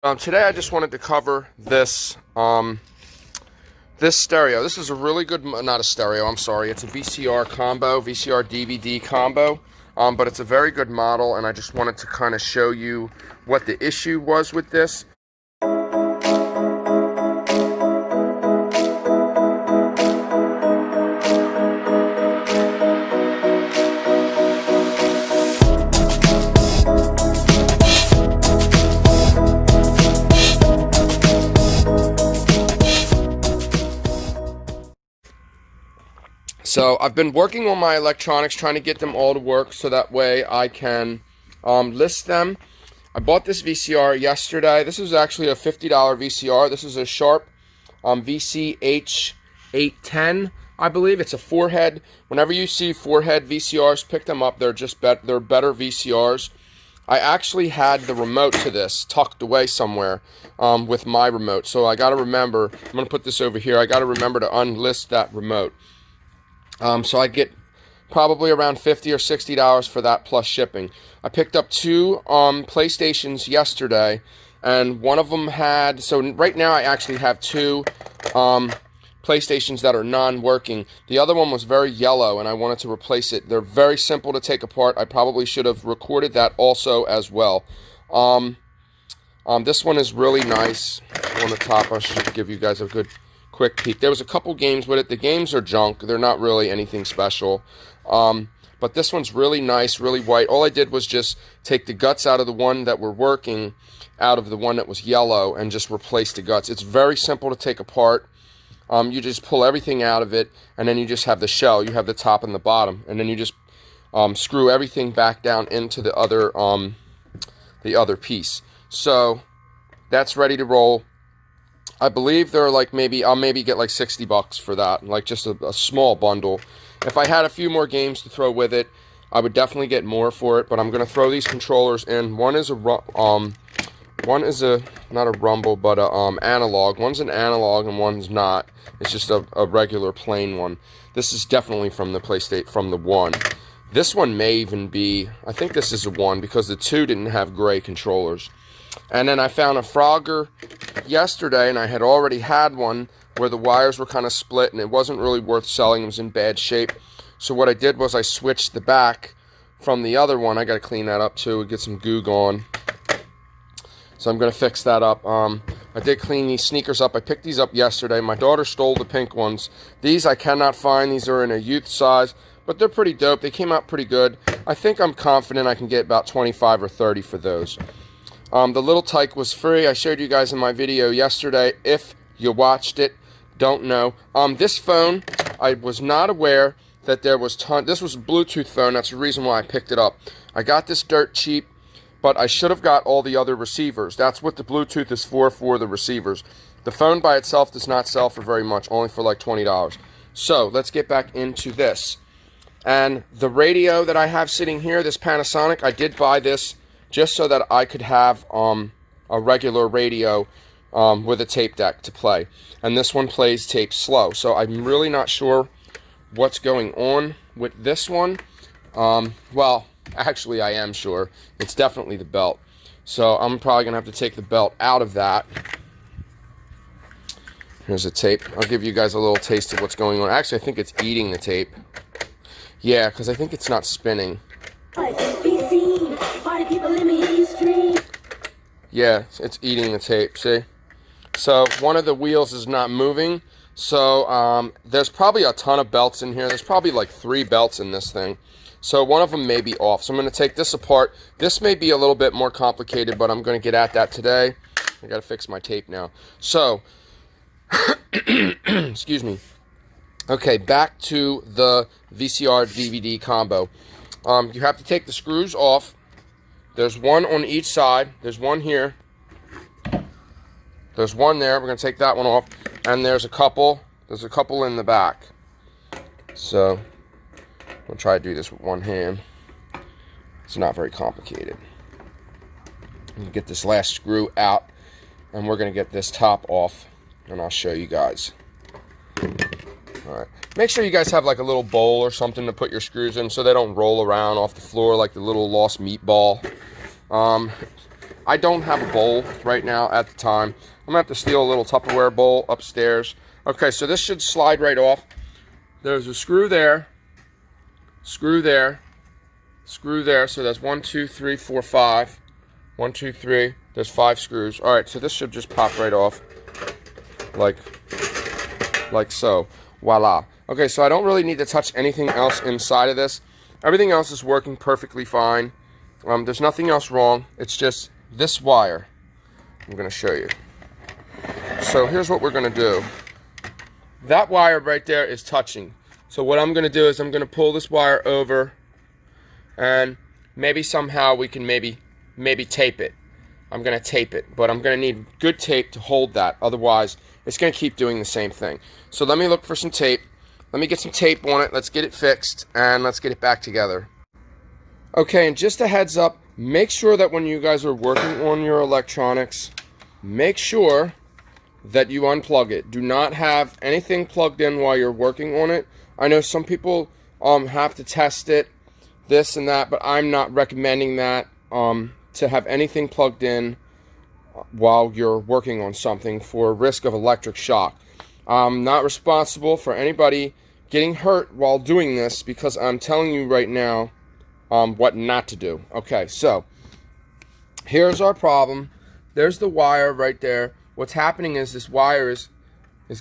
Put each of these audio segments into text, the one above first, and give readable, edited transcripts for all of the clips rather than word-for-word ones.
Today I just wanted to cover this this stereo. This is a really good, not a stereo, I'm sorry, it's a VCR combo, VCR DVD combo, but it's a very good model, and I just wanted to kind of show you what the issue was with this. So I've been working on my electronics, trying to get them all to work so that way I can list them. I bought this VCR yesterday. This is actually a $50 VCR. This is a Sharp VCH810, I believe. It's a four-head. Whenever you see four-head VCRs, pick them up. They're just they're better VCRs. I actually had the remote to this tucked away somewhere with my remote. So I got to remember, I'm going to put this over here, I got to remember to unlist that remote. So I get probably around $50 or $60 for that plus shipping. I picked up two PlayStations yesterday, and one of them had, so right now I actually have two PlayStations that are non-working. The other one was very yellow, and I wanted to replace it. They're very simple to take apart. I probably should have recorded that also as well. This one is really nice. On the top, I should give you guys a good quick peek. There was a couple games with it. The games are junk. They're not really anything special. But this one's really nice, really white. All I did was just take the guts out of the one that were working, out of the one that was yellow, and just replace the guts. It's very simple to take apart. You just pull everything out of it, and then you just have the shell. You have the top and the bottom, and then you just screw everything back down into the other piece. So that's ready to roll. I believe they're like I'll maybe get like $60 for that, like just a small bundle. If I had a few more games to throw with it, I would definitely get more for it. But I'm gonna throw these controllers in. One is a not a rumble, but a analog. One's an analog and one's not. It's just a regular plain one. This is definitely from the PlayStation, from the one. This one may even be, I think this is a one because the two didn't have gray controllers. And then I found a Frogger yesterday, and I had already had one where the wires were kind of split and it wasn't really worth selling. It was in bad shape. So what I did was I switched the back from the other one. I got to clean that up too, get some goo gone. So I'm going to fix that up. I did clean these sneakers up. I picked these up yesterday. My daughter stole the pink ones. These I cannot find. These are in a youth size, but they're pretty dope. They came out pretty good. I think I'm confident I can get about 25 or 30 for those. The little tyke was free. I showed you guys in my video yesterday. If you watched it, don't know. This phone, I was not aware that there was this was a Bluetooth phone. That's the reason why I picked it up. I got this dirt cheap, but I should have got all the other receivers. That's what the Bluetooth is for the receivers. The phone by itself does not sell for very much, only for like $20. So let's get back into this. And the radio that I have sitting here, this Panasonic, I did buy this just so that I could have a regular radio with a tape deck to play. And this one plays tape slow. So I'm really not sure what's going on with this one. Well, actually I am sure. It's definitely the belt. So I'm probably going to have to take the belt out of that. Here's a tape. I'll give you guys a little taste of what's going on. Actually, I think it's eating the tape. Yeah, because I think it's not spinning. Yeah, it's eating the tape, see? So one of the wheels is not moving. So there's probably a ton of belts in here. There's probably like 3 belts in this thing. So one of them may be off. So I'm going to take this apart. This may be a little bit more complicated, but I'm going to get at that today. I got to fix my tape now. So, excuse me. Okay, back to the VCR DVD combo. You have to take the screws off. There's one on each side. There's one here. There's one there. We're going to take that one off. And there's a couple. There's a couple in the back. So we'll try to do this with one hand. It's not very complicated. Get this last screw out. And we're going to get this top off. And I'll show you guys. Alright. Make sure you guys have like a little bowl or something to put your screws in so they don't roll around off the floor like the little lost meatball. I don't have a bowl right now at the time. I'm gonna have to steal a little Tupperware bowl upstairs. Okay, so this should slide right off. There's a screw there, screw there, screw there. So that's 1, 2, 3, 4, 5. 1, 2, 3. There's 5 screws. All right, so this should just pop right off, like so. Voila. Okay, so I don't really need to touch anything else inside of this. Everything else is working perfectly fine. There's nothing else wrong. It's just this wire. I'm going to show you. So here's what we're going to do. That wire right there is touching. So what I'm going to do is I'm going to pull this wire over, and maybe somehow we can maybe tape it. I'm going to tape it, but I'm going to need good tape to hold that. Otherwise, it's going to keep doing the same thing. So let me look for some tape. Let me get some tape on it. Let's get it fixed, and let's get it back together. Okay, and just a heads up, make sure that when you guys are working on your electronics, make sure that you unplug it. Do not have anything plugged in while you're working on it. I know some people have to test it, this and that, but I'm not recommending that, to have anything plugged in while you're working on something for risk of electric shock. I'm not responsible for anybody getting hurt while doing this, because I'm telling you right now what not to do. Okay, so here's our problem. There's the wire right there. What's happening is this wire is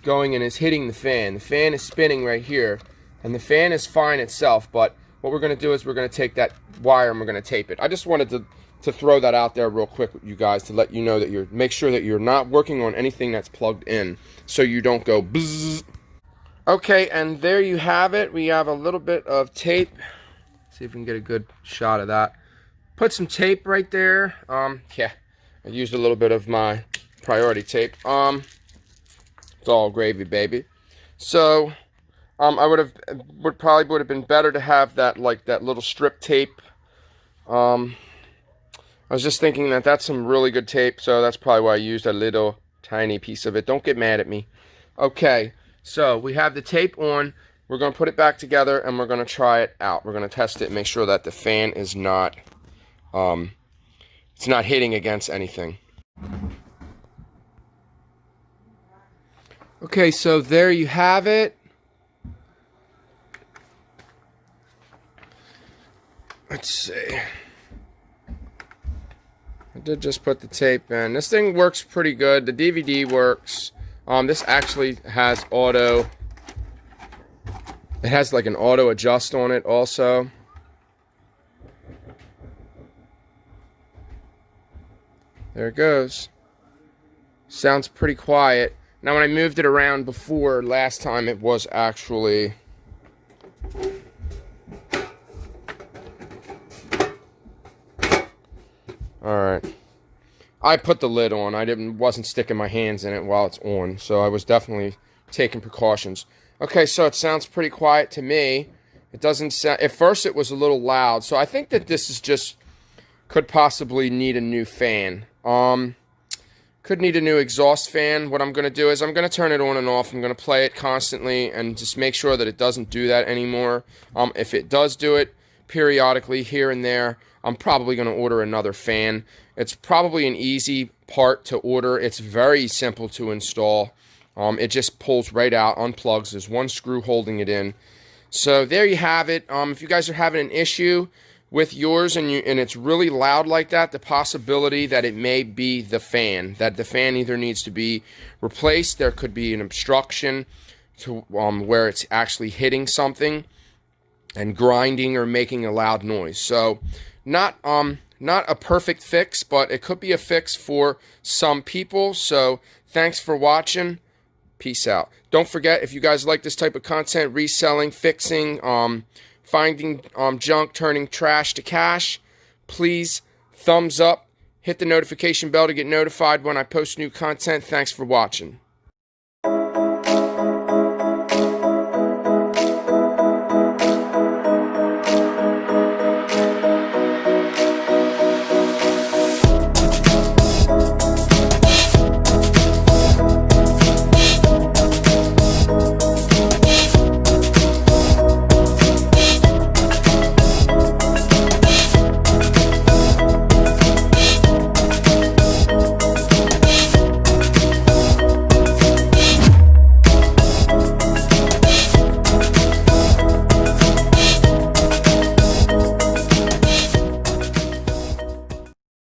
going and is hitting the fan. The fan is spinning right here, and the fan is fine itself, but what we're going to do is we're going to take that wire and we're going to tape it. I just wanted to throw that out there real quick with you guys to let you know that make sure that you're not working on anything that's plugged in, so you don't go bzzz. Okay, and there you have it. We have a little bit of tape. See if we can get a good shot of that. Put some tape right there. Yeah, I used a little bit of my priority tape. It's all gravy, baby. So I would probably have been better to have that, like, that little strip tape. I was just thinking that that's some really good tape, so that's probably why I used a little tiny piece of it. Don't get mad at me. Okay, so we have the tape on. We're going to put it back together, and we're going to try it out. We're going to test it and make sure that the fan is not, it's not hitting against anything. Okay, so there you have it. Let's see. I did just put the tape in. This thing works pretty good. The DVD works. This actually has auto. It has like an auto adjust on it also. There it goes. Sounds pretty quiet. Now when I moved it around before, last time, it was actually... Alright. I put the lid on. Wasn't sticking my hands in it while it's on, so I was definitely taking precautions. Okay, so it sounds pretty quiet to me. It doesn't sound... At first it was a little loud, so I think that this is just... Could possibly need a new fan. Could need a new exhaust fan. What I'm going to do is I'm going to turn it on and off. I'm going to play it constantly and just make sure that it doesn't do that anymore. If it does do it periodically here and there, I'm probably going to order another fan. It's probably an easy part to order. It's very simple to install. It just pulls right out, unplugs. There's one screw holding it in. So there you have it. If you guys are having an issue with yours and it's really loud like that, the possibility that it may be the fan, that the fan either needs to be replaced, there could be an obstruction to where it's actually hitting something and grinding or making a loud noise. So not a perfect fix, but it could be a fix for some people. So thanks for watching. Peace out. Don't forget, if you guys like this type of content, reselling, fixing, finding junk, turning trash to cash, please thumbs up, hit the notification bell to get notified when I post new content. Thanks for watching.